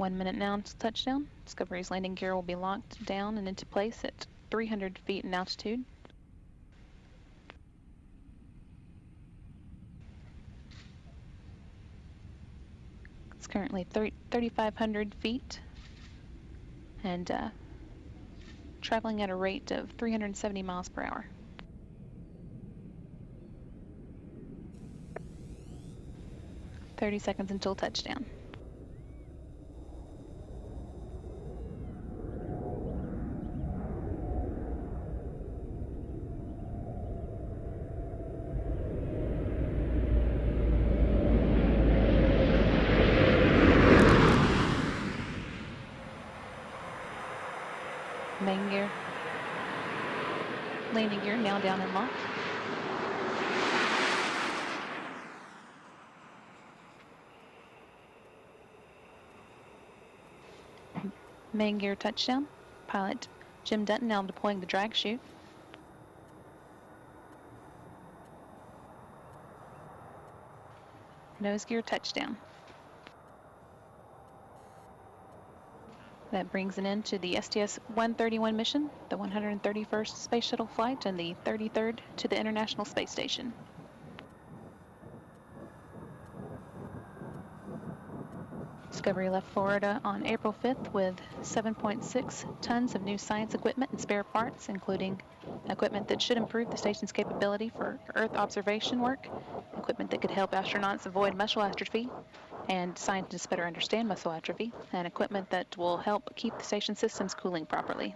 1 minute now until touchdown. Discovery's landing gear will be locked down and into place at 300 feet in altitude. It's currently 3,500 feet and traveling at a rate of 370 miles per hour. "30 seconds until touchdown. Main gear, landing gear now down and locked. Main gear touchdown. Pilot Jim Dutton now deploying the drag chute. Nose gear touchdown. That brings an end to the STS-131 mission, the 131st Space Shuttle flight, and the 33rd to the International Space Station. Discovery left Florida on April 5th with 7.6 tons of new science equipment and spare parts, including equipment that should improve the station's capability for Earth observation work, equipment that could help astronauts avoid muscle atrophy, and scientists better understand muscle atrophy, and equipment that will help keep the station systems cooling properly.